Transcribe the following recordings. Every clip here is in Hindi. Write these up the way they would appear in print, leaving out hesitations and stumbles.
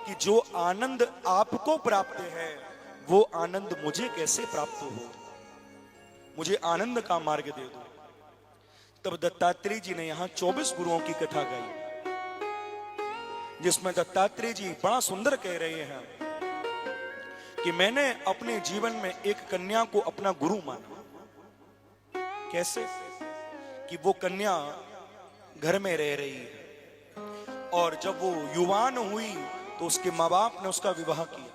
कि जो आनंद आपको प्राप्त है वो आनंद मुझे कैसे प्राप्त हो, मुझे आनंद का मार्ग दे दो। तब दत्तात्रेय जी ने यहां 24 गुरुओं की कथा गाई, जिसमें दत्तात्रेय जी बड़ा सुंदर कह रहे हैं कि मैंने अपने जीवन में एक कन्या को अपना गुरु माना। कैसे? कि वो कन्या घर में रह रही है और जब वो युवान हुई तो उसके माँ बाप ने उसका विवाह किया,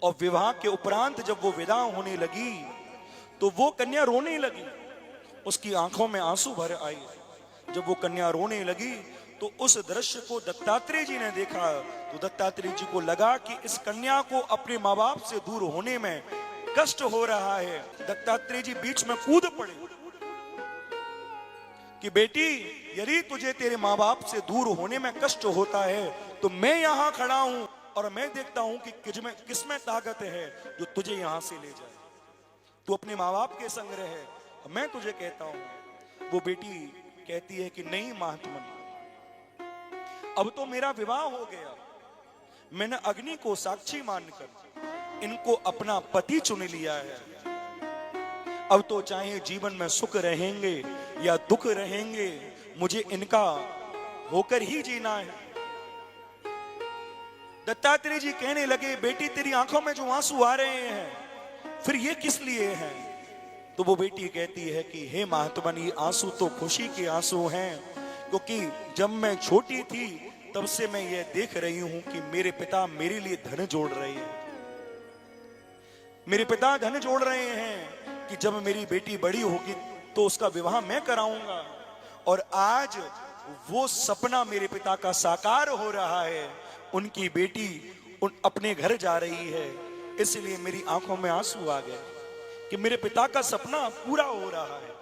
और विवाह के उपरांत जब वो विदा होने लगी तो वो कन्या रोने लगी, उसकी आंखों में आंसू भर आए। जब वो कन्या रोने लगी तो उस दृश्य को दत्तात्रेय जी ने देखा, तो दत्तात्रेय जी को लगा कि इस कन्या को अपने माँ बाप से दूर होने में कष्ट हो रहा है। दत्तात्रेय जी बीच में कूद पड़े कि बेटी, यदि तुझे तेरे माँ बाप से दूर होने में कष्ट होता है तो मैं यहां खड़ा हूं और मैं देखता हूं कि किसमें ताकत है जो तुझे यहां से ले जाए। तू अपने माँ बाप के संग रहे, मैं तुझे कहता हूं। वो बेटी कहती है कि नहीं महात्मन, अब तो मेरा विवाह हो गया, मैंने अग्नि को साक्षी मानकर इनको अपना पति चुन लिया है। अब तो चाहे जीवन में सुख रहेंगे या दुख रहेंगे, मुझे इनका होकर ही जीना है। दत्तात्रेय जी कहने लगे, बेटी तेरी आंखों में जो आंसू आ रहे हैं फिर ये किस लिए हैं? तो वो बेटी कहती है कि हे महात्मन, ये आंसू तो खुशी के आंसू हैं, क्योंकि जब मैं छोटी थी तब से मैं ये देख रही हूं कि मेरे पिता मेरे लिए धन जोड़ रहे हैं। मेरे पिता धन जोड़ रहे हैं कि जब मेरी बेटी बड़ी होगी तो उसका विवाह मैं कराऊंगा, और आज वो सपना मेरे पिता का साकार हो रहा है। उनकी बेटी अपने घर जा रही है, इसलिए मेरी आंखों में आंसू आ गए कि मेरे पिता का सपना पूरा हो रहा है।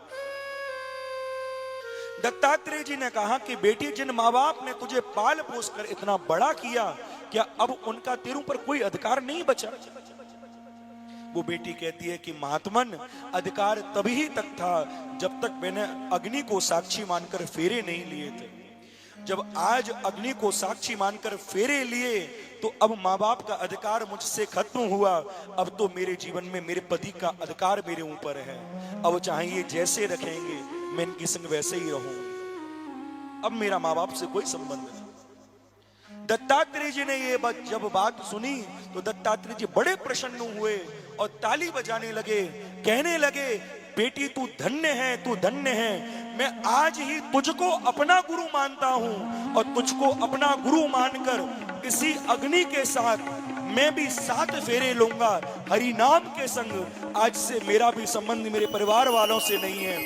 दत्तात्रेय जी ने कहा कि बेटी, जिन माँ बाप ने तुझे पाल पोस कर इतना बड़ा किया, क्या अब उनका तेरे ऊपर कोई अधिकार नहीं बचा? वो बेटी कहती है कि महात्मन, अधिकार तभी तक था जब तक मैंने अग्नि को साक्षी मानकर फेरे नहीं लिए थे। जब आज अग्नि को साक्षी मानकर फेरे लिए तो अब माँ बाप का अधिकार मुझसे खत्म हुआ। अब तो मेरे जीवन में मेरे पति का अधिकार मेरे ऊपर है। अब चाहे ये जैसे रखेंगे मैं इनके संग वैसे ही रहूं। अब मेरा माँ बाप से कोई संबंध नहीं। दत्तात्रेय जी ने ये जब बात सुनी तो दत्तात्रेय जी बड़े प्रसन्न हुए और ताली बजाने लगे, कहने लगे, बेटी तू धन्य है, तू धन्य है। मैं आज ही तुझको अपना गुरु मानता हूं और तुझको अपना गुरु मानकर इसी अग्नि के साथ मैं भी 7 फेरे लूंगा हरि नाम के संग। आज से मेरा भी संबंध मेरे परिवार वालों से नहीं है,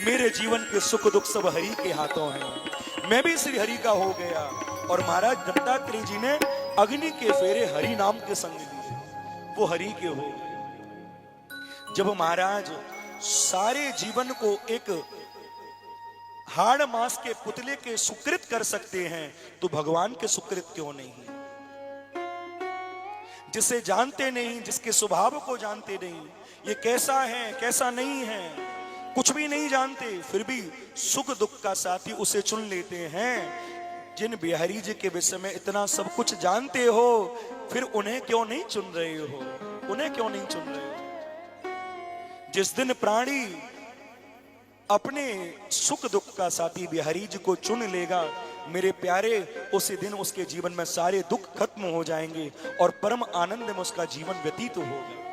मेरे जीवन के सुख दुख सब हरि के हाथों हैं। मैं भी श्री हरि का हो गया। और महाराज दत्तात्रेय जी ने अग्नि के फेरे हरि नाम के संग लिए, वो हरि के हो गए। जब महाराज सारे जीवन को एक हाड़ मास के पुतले के सुकृत कर सकते हैं तो भगवान के सुकृत क्यों नहीं? जिसे जानते नहीं, जिसके स्वभाव को जानते नहीं, ये कैसा है कैसा नहीं है कुछ भी नहीं जानते, फिर भी सुख दुख का साथी उसे चुन लेते हैं। जिन बिहारी जी के विषय में इतना सब कुछ जानते हो, फिर उन्हें क्यों नहीं चुन रहे हो? उन्हें क्यों नहीं चुन रहे हो? जिस दिन प्राणी अपने सुख दुख का साथी बिहारी जी को चुन लेगा, मेरे प्यारे, उसी दिन उसके जीवन में सारे दुख खत्म हो जाएंगे और परम आनंद में उसका जीवन व्यतीत होगा।